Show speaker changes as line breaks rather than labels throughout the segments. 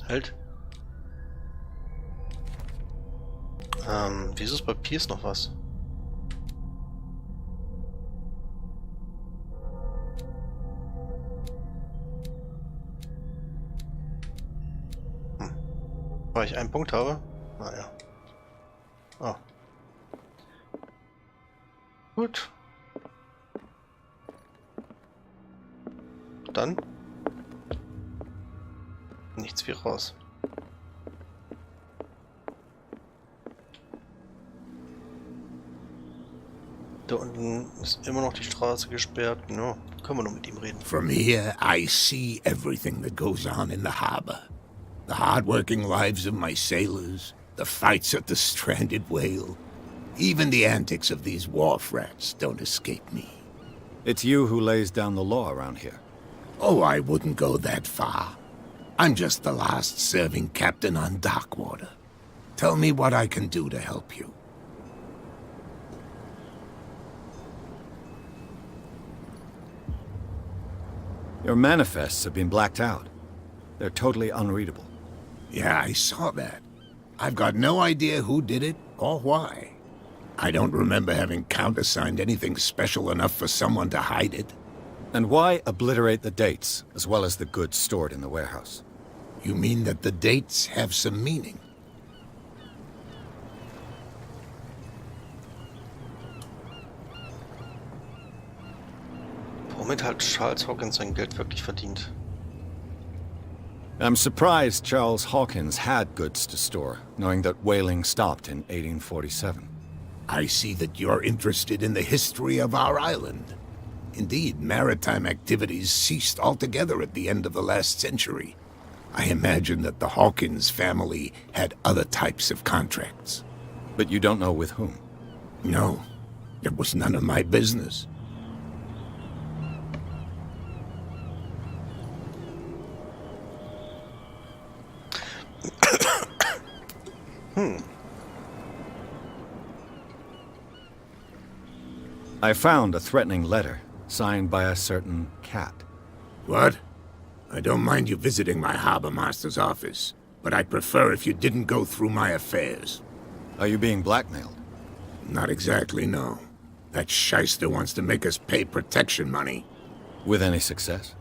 Halt. Wieso ist bei Piers noch was? Weil ich einen Punkt habe? Naja. Ah. Gut. Dann. Nichts wie raus. Da unten ist immer noch die Straße gesperrt. No, können wir nur mit ihm reden.
From here, I see everything that goes on in the harbor. The hard-working lives of my sailors, the fights at the stranded whale. Even the antics of these wharf rats don't escape me.
It's you who lays down the law around here.
Oh, I wouldn't go that far. I'm just the last serving captain on Darkwater. Tell me what I can do to help you.
Your manifests have been blacked out. They're totally unreadable.
Yeah, I saw that. I've got no idea who did it or why. I don't remember having countersigned anything special enough for someone to hide it.
And why obliterate the dates, as well as the goods stored in the warehouse?
You mean that the dates have some meaning?
Womit hat Charles Hawkins sein Geld wirklich verdient?
I'm surprised Charles Hawkins had goods to store, knowing that whaling stopped in 1847.
I see that you're interested in the history of our island. Indeed, maritime activities ceased altogether at the end of the last century. I imagine that the Hawkins family had other types of contracts.
But you don't know with whom?
No, it was none of my business.
I found a threatening letter, signed by a certain cat.
What? I don't mind you visiting my harbor master's office, but I'd prefer if you didn't go through my affairs.
Are you being blackmailed?
Not exactly, no. That shyster wants to make us pay protection money.
With any success?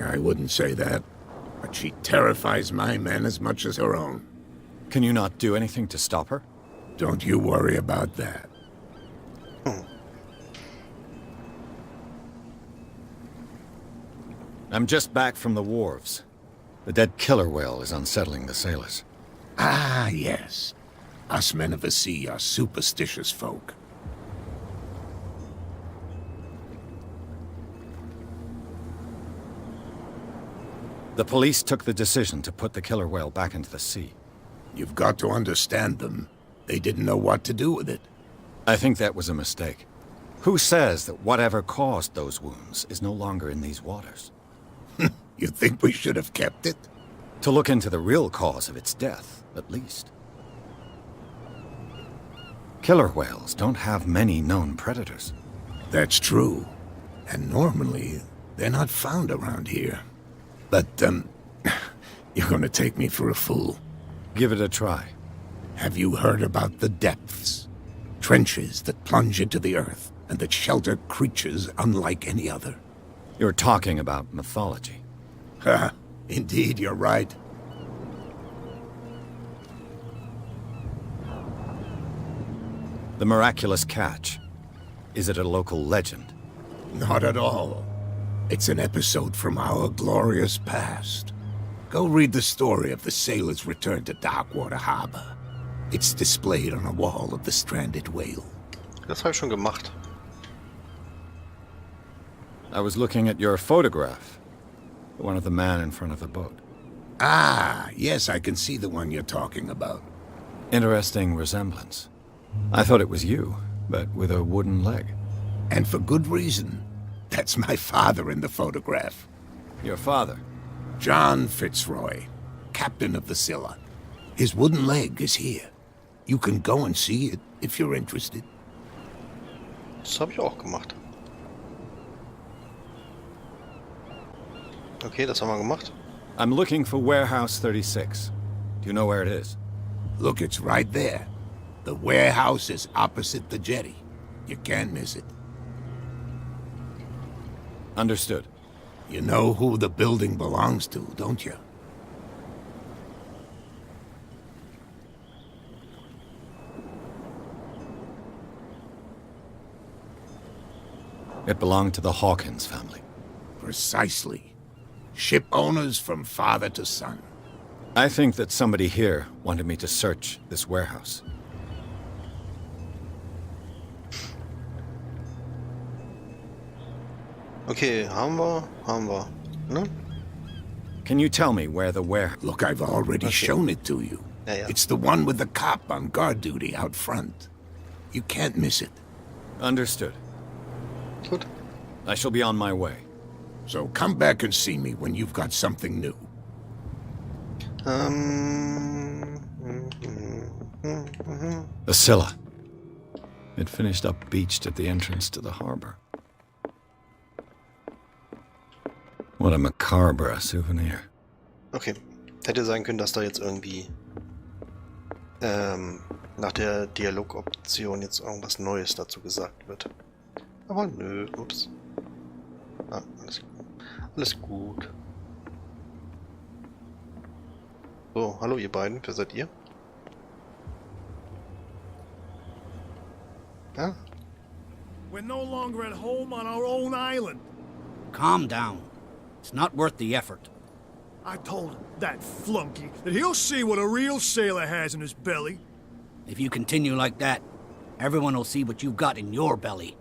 I wouldn't say that, but she terrifies my men as much as her own.
Can you not do anything to stop her?
Don't you worry about that.
I'm just back from the wharves. The dead killer whale is unsettling the sailors.
Ah, yes. Us men of the sea are superstitious folk.
The police took the decision to put the killer whale back into the sea.
You've got to understand them. They didn't know what to do with it.
I think that was a mistake. Who says that whatever caused those wounds is no longer in these waters?
You think we should have kept it?
To look into the real cause of its death, at least. Killer whales don't have many known predators.
That's true. And normally, they're not found around here. But, you're gonna take me for a fool.
Give it a try.
Have you heard about the depths? Trenches that plunge into the earth and that shelter creatures unlike any other.
You're talking about mythology.
Ha! Indeed, you're right.
The miraculous catch. Is it a local legend?
Not at all. It's an episode from our glorious past. Go read the story of the sailor's return to Darkwater Harbor. It's displayed on a wall of the stranded whale.
Das habe ich schon gemacht.
I was looking at your photograph. The one of the man in front of the boat.
Ah, yes, I can see the one you're talking about.
Interesting resemblance. I thought it was you, but with a wooden leg.
And for good reason. That's my father in the photograph.
Your father?
John Fitzroy, captain of the Scylla. His wooden leg is here. You can go and see it if you're interested.
Das habe ich auch gemacht. Okay, das haben wir gemacht.
I'm looking for Warehouse 36. Do you know where it is?
Look, it's right there. The warehouse is opposite the jetty. You can't miss it.
Understood.
You know who the building belongs to, don't you?
It belonged to the Hawkins family.
Precisely. Ship owners from father to son.
I think that somebody here wanted me to search this warehouse.
Okay, haben wir. Ne?
Can you tell me where the warehouse...
Look, I've already shown it to you.
Ja.
It's the one with the cop on guard duty out front. You can't miss it.
Understood.
Gut.
I shall be on my way.
So come back and see me when you've got something new.
The Scylla. It finished up beached at the entrance to the harbor. What a macabre souvenir.
Okay. Hätte sein können, dass da jetzt irgendwie nach der Dialogoption jetzt irgendwas Neues dazu gesagt wird. Aber nö, ups. Ah, alles gut. So, hallo ihr beiden, wer seid ihr? Ah,
We're no longer at home on our own island.
Calm down. It's not worth the effort.
I told him, that flunky, that he'll see what a real sailor has in his belly.
If you continue like that, everyone will see what you've got in your belly.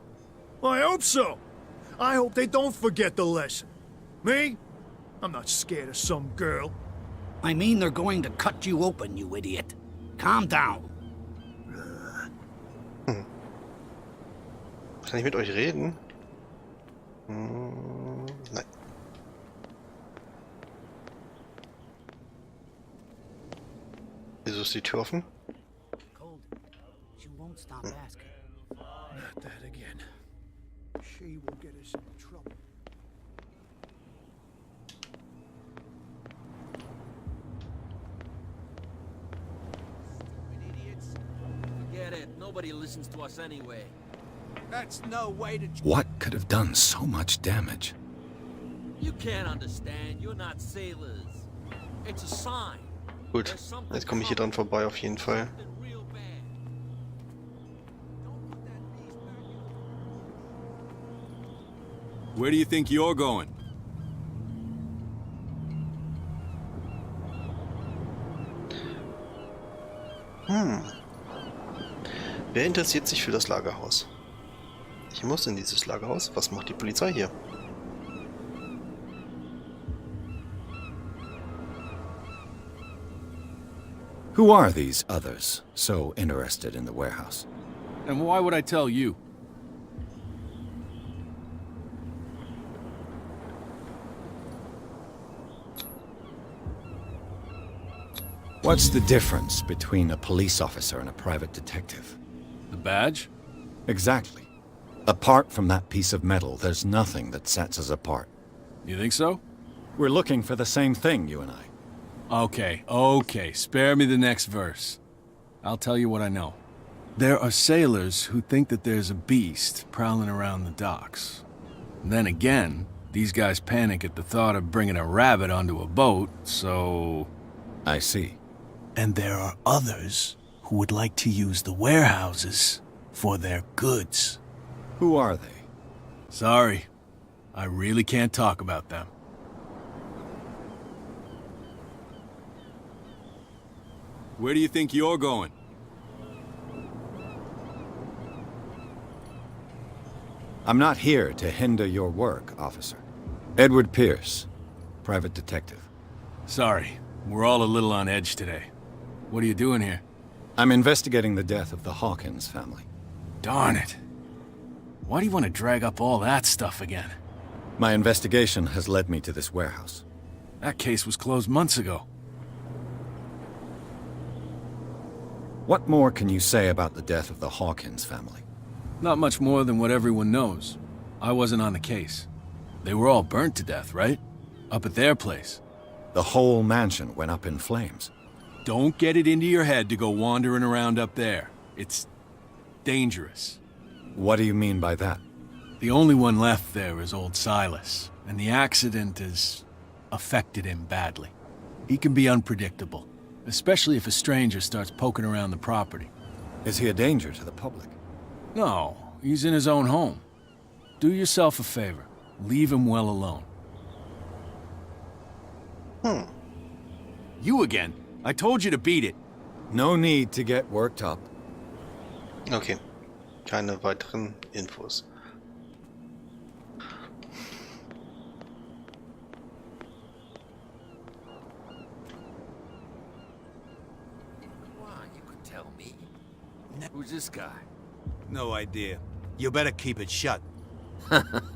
I hope so. I hope they don't forget the lesson. Me? I'm not scared of some girl.
I mean they're going to cut you open, you idiot. Calm down.
kann ich mit euch reden? Nein. Wieso ist die Tür offen?
Cold. She won't stop asking.
Not that again. She will get us into trouble.
Stupid idiots. Forget it. Nobody listens to us anyway.
That's no way to...
What could have done so much damage?
You can't understand. You're not sailors. It's a sign.
Gut, jetzt komme ich hier dran vorbei auf jeden Fall.
Where do you think you're going?
Wer interessiert sich für das Lagerhaus? Ich muss in dieses Lagerhaus. Was macht die Polizei hier?
Who are these others so interested in the warehouse?
And why would I tell you?
What's the difference between a police officer and a private detective?
The badge?
Exactly. Apart from that piece of metal, there's nothing that sets us apart.
You think so?
We're looking for the same thing, you and I.
Okay. Spare me the next verse. I'll tell you what I know. There are sailors who think that there's a beast prowling around the docks. Then again, these guys panic at the thought of bringing a rabbit onto a boat, so...
I see.
And there are others who would like to use the warehouses for their goods.
Who are they?
Sorry. I really can't talk about them. Where do you think you're going?
I'm not here to hinder your work, officer. Edward Pierce, private detective.
Sorry, we're all a little on edge today. What are you doing here?
I'm investigating the death of the Hawkins family.
Darn it. Why do you want to drag up all that stuff again?
My investigation has led me to this warehouse.
That case was closed months ago.
What more can you say about the death of the Hawkins family?
Not much more than what everyone knows. I wasn't on the case. They were all burnt to death, right? Up at their place.
The whole mansion went up in flames.
Don't get it into your head to go wandering around up there. It's dangerous.
What do you mean by that?
The only one left there is old Silas, and the accident has affected him badly. He can be unpredictable, especially if a stranger starts poking around the property.
Is he a danger to the public?
No, he's in his own home. Do yourself a favor. Leave him well alone. You again. I told you to beat it.
No need to get worked up.
Okay. Keine weiteren Infos.
You could tell me. Who's this guy?
No idea. You better keep it shut.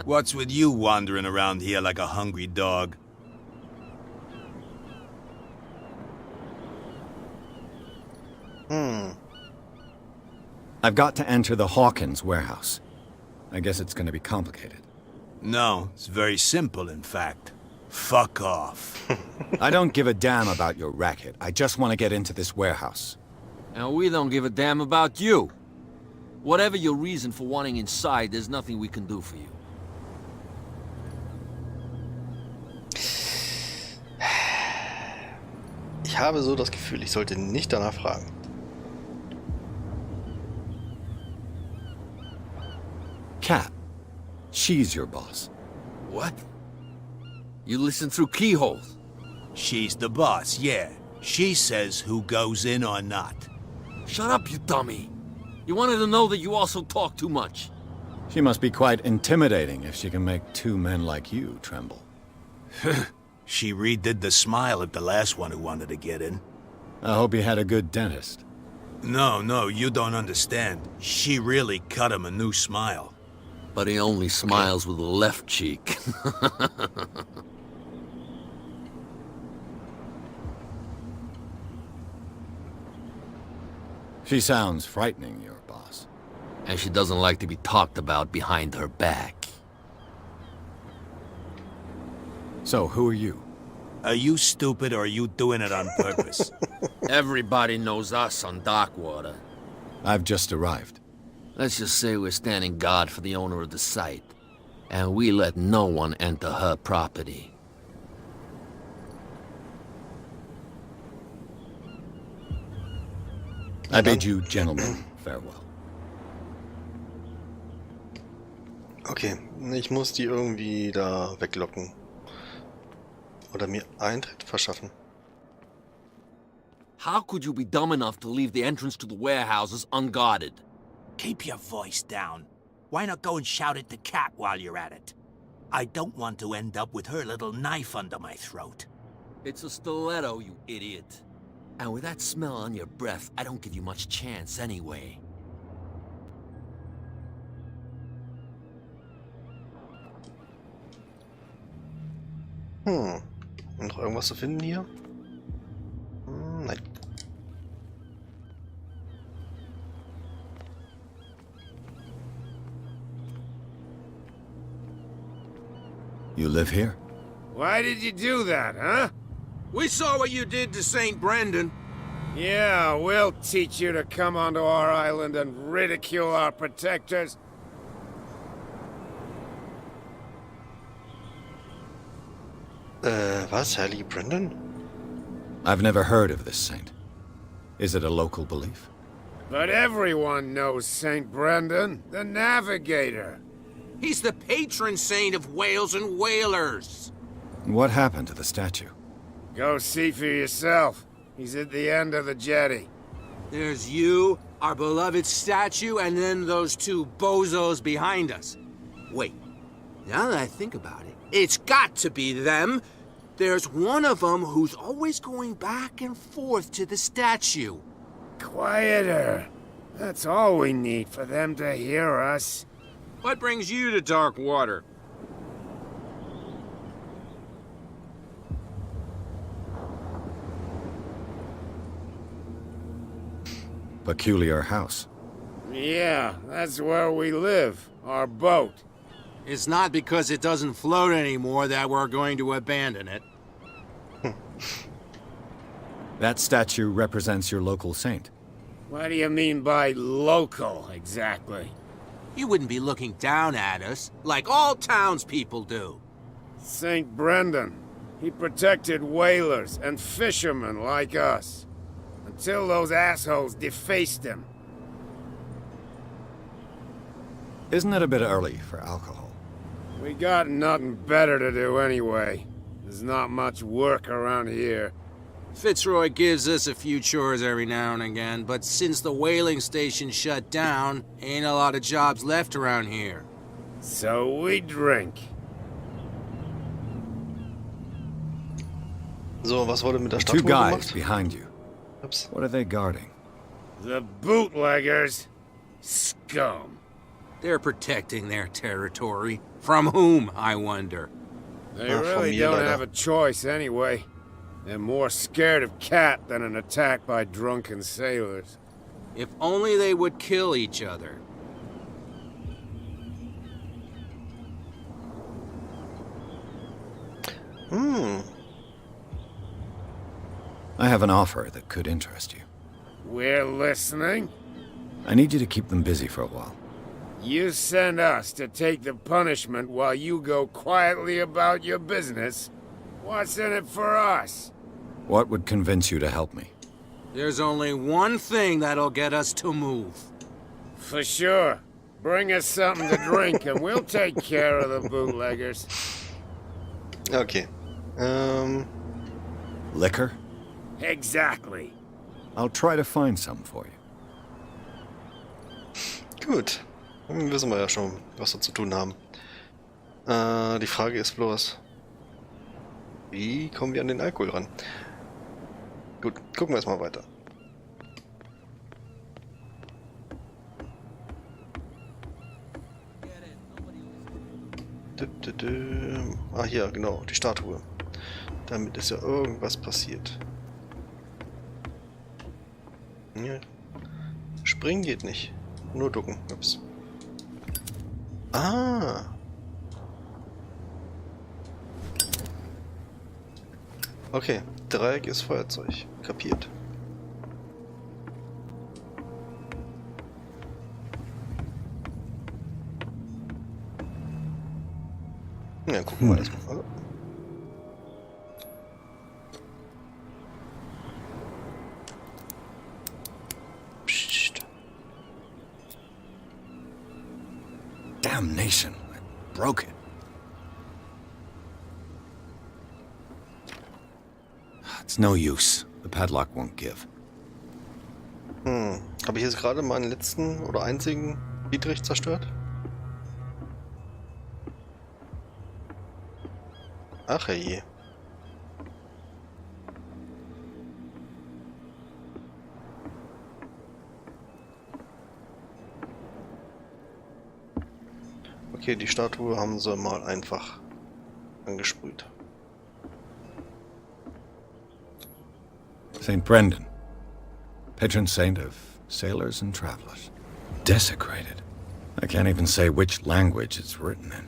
What's with you wandering around here like a hungry dog?
I've got to enter the Hawkins warehouse. I guess it's going to be complicated.
No, it's very simple, in fact. Fuck off.
I don't give a damn about your racket. I just want to get into this warehouse.
And we don't give a damn about you. Whatever your reason for wanting inside, there's nothing we can do for you.
Ich habe so das Gefühl, ich sollte nicht danach fragen.
Kat, she's your boss.
What? You listen through keyholes?
She's the boss, yeah. She says who goes in or not.
Shut up, you dummy. You wanted to know that you also talk too much.
She must be quite intimidating if she can make two men like you tremble.
She redid the smile at the last one who wanted to get in.
I hope you had a good dentist.
No, you don't understand. She really cut him a new smile.
But he only smiles with the left cheek.
She sounds frightening, your boss.
And she doesn't like to be talked about behind her back.
So, who are you?
Are you stupid or are you doing it on purpose?
Everybody knows us on Darkwater.
I've just arrived.
Let's just say we're standing guard for the owner of the site. And we let no one enter her property.
I bid you gentlemen farewell.
Okay, ich muss die irgendwie da weglocken. Oder mir Eintritt verschaffen.
How could you be dumb enough to leave the entrance to the warehouses unguarded?
Keep your voice down. Why not go and shout at the cat while you're at it? I don't want to end up with her little knife under my throat.
It's a stiletto, you idiot. And with that smell on your breath, I don't give you much chance anyway.
Noch irgendwas zu finden hier? Nein.
You live here?
Why did you do that, huh?
We saw what you did to St. Brendan.
Yeah, we'll teach you to come onto our island and ridicule our protectors.
Was? Heilige Brendan?
I've never heard of this saint. Is it a local belief?
But everyone knows St. Brendan, the Navigator.
He's the patron saint of whales and whalers.
What happened to the statue?
Go see for yourself. He's at the end of the jetty.
There's you, our beloved statue, and then those two bozos behind us. Wait, now that I think about it, it's got to be them. There's one of them who's always going back and forth to the statue.
Quieter. That's all we need for them to hear us.
What brings you to Darkwater?
Peculiar house.
Yeah, that's where we live. Our boat.
It's not because it doesn't float anymore that we're going to abandon it.
That statue represents your local saint.
What do you mean by local, exactly?
You wouldn't be looking down at us, like all townspeople do.
St. Brendan. He protected whalers and fishermen like us. Until those assholes defaced him.
Isn't it a bit early for alcohol?
We got nothing better to do anyway. There's not much work around here.
Fitzroy gives us a few chores every now and again, but since the whaling station shut down, ain't a lot of jobs left around here.
So we drink.
So, was wurde mit der
Two
Statue
guys
gemacht?
behind you.
Ups.
What are they guarding?
The bootleggers. Scum.
They're protecting their territory. From whom, I wonder?
They
from
really
mir
don't
leider.
have a choice anyway. They're more scared of Cat than an attack by drunken sailors.
If only they would kill each other.
I have an offer that could interest you.
We're listening.
I need you to keep them busy for a while.
You send us to take the punishment while you go quietly about your business. What's in it for us?
What would convince you to help me?
There's only one thing that'll get us to move.
For sure. Bring us something to drink and we'll take care of the bootleggers.
Okay.
Liquor?
Exactly.
I'll try to find some for you.
Gut. Dann wissen wir ja schon, was wir zu tun haben. Die Frage ist bloß, wie kommen wir an den Alkohol ran? Gut, gucken wir erstmal weiter. Ah, hier, genau, die Statue. Damit ist ja irgendwas passiert. Ja. Springen geht nicht. Nur ducken. Ups. Ah. Okay, Dreieck ist Feuerzeug. Kapiert. Ja, gucken wir das mal. Also. Psst.
Damnation! I broke it. It's no use. The padlock won't give.
Habe ich jetzt gerade meinen letzten oder einzigen Dietrich zerstört? Ach je. Okay, die Statue haben sie mal einfach angesprüht.
St. Brendan, patron saint of sailors and travelers. Desecrated. I can't even say which language it's written in.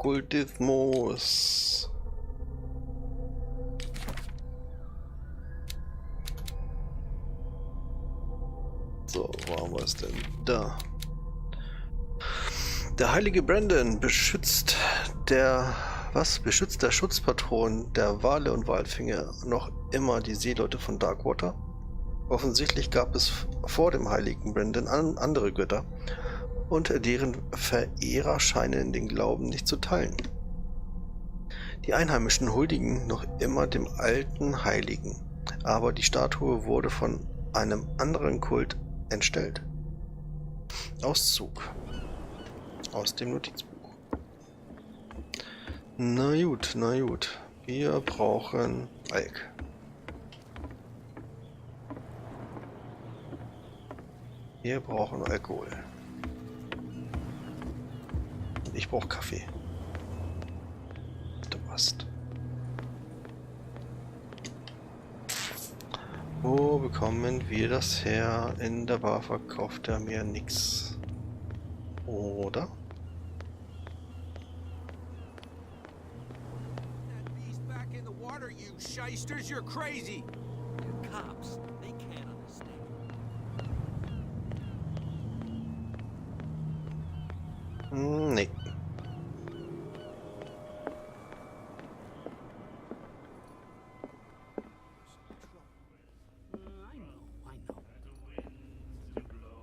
Okkultismus. So, wo haben wir es denn? Da. Der heilige Brendan beschützt der Schutzpatron der Wale und Walfänger noch immer die Seeleute von Darkwater? Offensichtlich gab es vor dem heiligen Brendan andere Götter und deren Verehrer scheinen den Glauben nicht zu teilen. Die Einheimischen huldigen noch immer dem alten Heiligen, aber die Statue wurde von einem anderen Kult entstellt. Auszug aus dem Notizbuch. Na gut, na gut. Wir brauchen Alk. Wir brauchen Alkohol. Ich brauche Kaffee. Du hast. Wo bekommen wir das her? In der Bar verkauft er mir nix. Oder?
That beast back in the water, you shysters, you're crazy.
The cops, they can't understand.
Nee.
I know.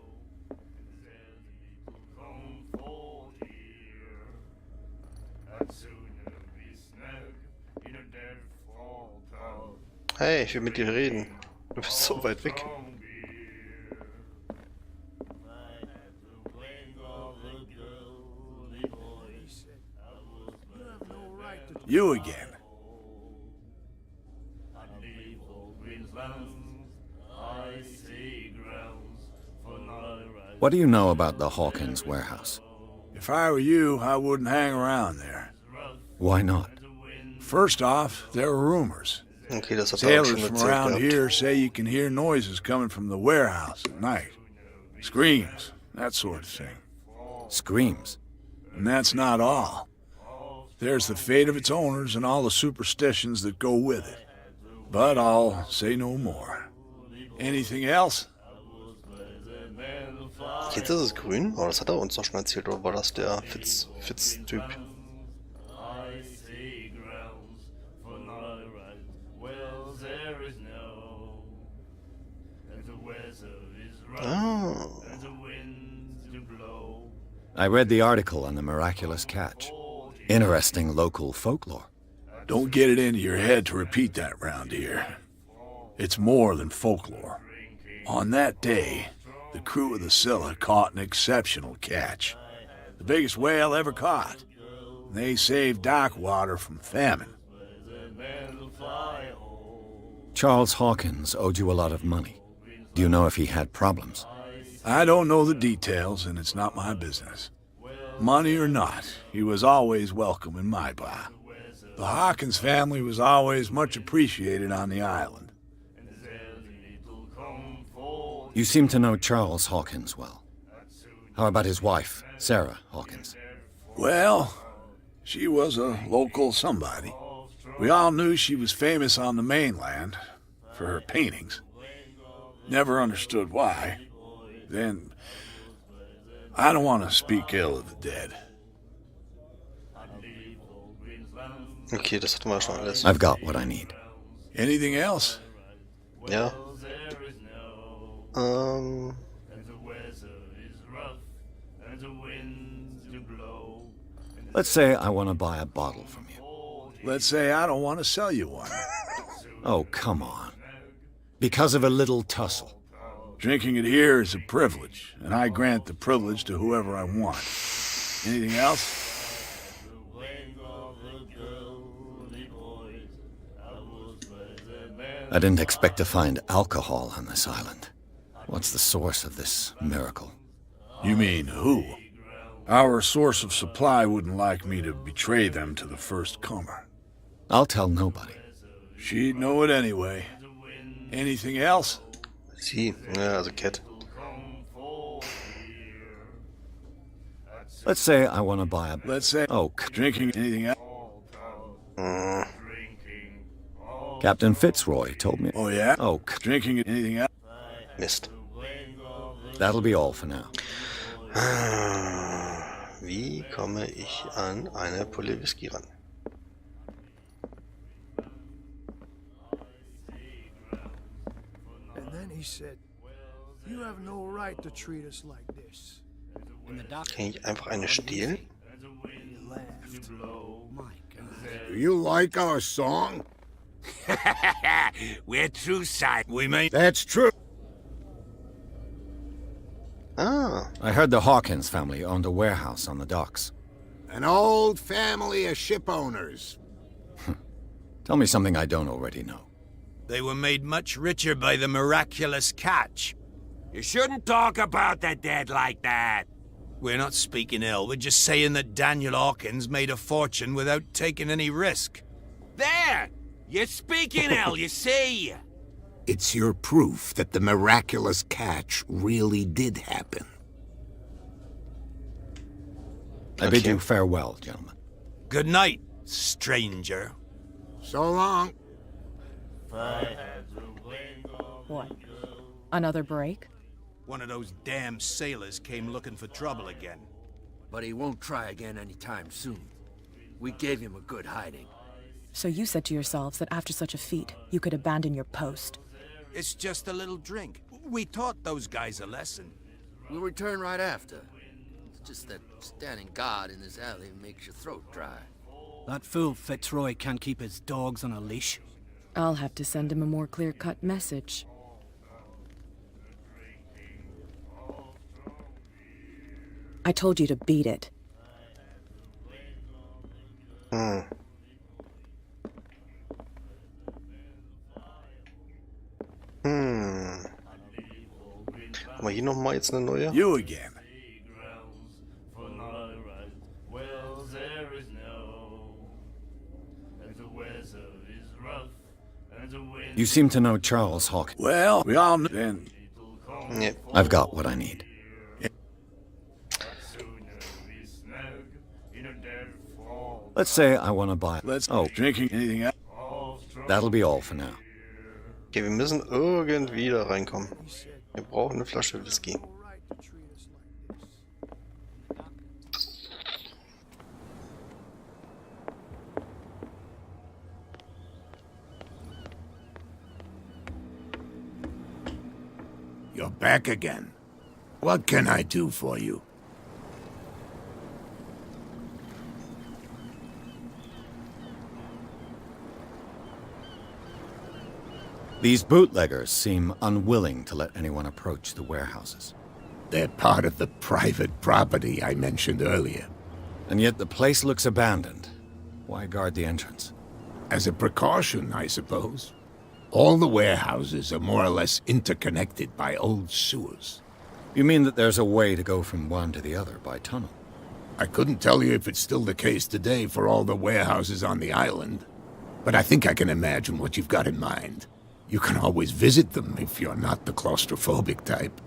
Hey, ich will mit dir reden. Du bist so weit weg.
You again.
What do you know about the Hawkins warehouse?
If I were you, I wouldn't hang around there.
Why not?
First off, there are rumors.
Okay, das hat er auch
Sailors
schon
from
erzählt
around
gehabt.
here say you can hear noises coming from the warehouse at night. Screams, that sort of thing.
Screams.
And that's not all. There's the fate of its owners and all the superstitions that go with it. But I'll say no more. Anything else?
Jetzt ist es grün? Oh, das hat er uns doch schon erzählt, oder war das der Fitz-Typ? Ah.
I read the article on the miraculous catch. Interesting local folklore.
Don't get it into your head to repeat that round here. It's more than folklore. On that day, the crew of the Scylla caught an exceptional catch. The biggest whale ever caught. They saved Darkwater from famine.
Charles Hawkins owed you a lot of money. Do you know if he had problems?
I don't know the details, and it's not my business. Money or not, he was always welcome in my bar. The Hawkins family was always much appreciated on the island.
You seem to know Charles Hawkins well. How about his wife, Sarah Hawkins?
Well, she was a local somebody. We all knew she was famous on the mainland for her paintings. Never understood why. Then, I don't want to speak ill of the dead.
Okay, das hatten wir schon alles.
I've got what I need.
Anything else?
Ja.
Let's say I want to buy a bottle from you.
Let's say I don't want to sell you one.
Oh, come on. Because of a little tussle.
Drinking it here is a privilege, and I grant the privilege to whoever I want. Anything else?
I didn't expect to find alcohol on this island. What's the source of this miracle?
You mean who? Our source of supply wouldn't like me to betray them to the first comer.
I'll tell nobody.
She'd know it anyway. Anything else?
Sie, ja, also Cat.
Let's say I want to buy a...
Let's say...
Oh,
Drinking anything else?
Captain Fitzroy told me...
Oh, yeah?
Oh,
Drinking anything else?
Mist.
that'll be all for now.
Wie komme ich an eine Pulle Whisky ran?
And then he said, "You have no right to treat us like this."
Kann ich einfach eine stehlen?
He laughed.
Do you like our song?
We're true side. We may.
That's true.
Ah,
I heard the Hawkins family owned a warehouse on the docks.
An old family of ship owners.
Tell me something I don't already know.
They were made much richer by the miraculous catch. You shouldn't talk about the dead like that. We're not speaking ill. We're just saying that Daniel Hawkins made a fortune without taking any risk. There! You're speaking ill, you see?
It's your proof that the miraculous catch really did happen.
I bid you farewell, gentlemen.
Good night, stranger.
So long.
What? Another break?
One of those damn sailors came looking for trouble again.
But he won't try again anytime soon. We gave him a good hiding.
So you said to yourselves that after such a feat, you could abandon your post.
It's just a little drink. We taught those guys a lesson.
We'll return right after. It's just that standing guard in this alley makes your throat dry.
That fool Fitzroy can't keep his dogs on a leash.
I'll have to send him a more clear-cut message. I told you to beat it.
Haben wir hier nochmal jetzt eine neue?
You again.
You seem to know Charles Hawkins.
Well, we all know then.
Nee.
I've got what I need. Let's say I want to buy...
Let's
drinking
anything else.
That'll be all for now.
Okay, wir müssen irgendwie da reinkommen. Wir brauchen eine Flasche Whisky.
You're back again. What can I do for you?
These bootleggers seem unwilling to let anyone approach the warehouses.
They're part of the private property I mentioned earlier.
And yet the place looks abandoned. Why guard the entrance?
As a precaution, I suppose. All the warehouses are more or less interconnected by old sewers.
You mean that there's a way to go from one to the other by tunnel?
I couldn't tell you if it's still the case today for all the warehouses on the island, but I think I can imagine what you've got in mind. You can always visit them if you're not the claustrophobic type.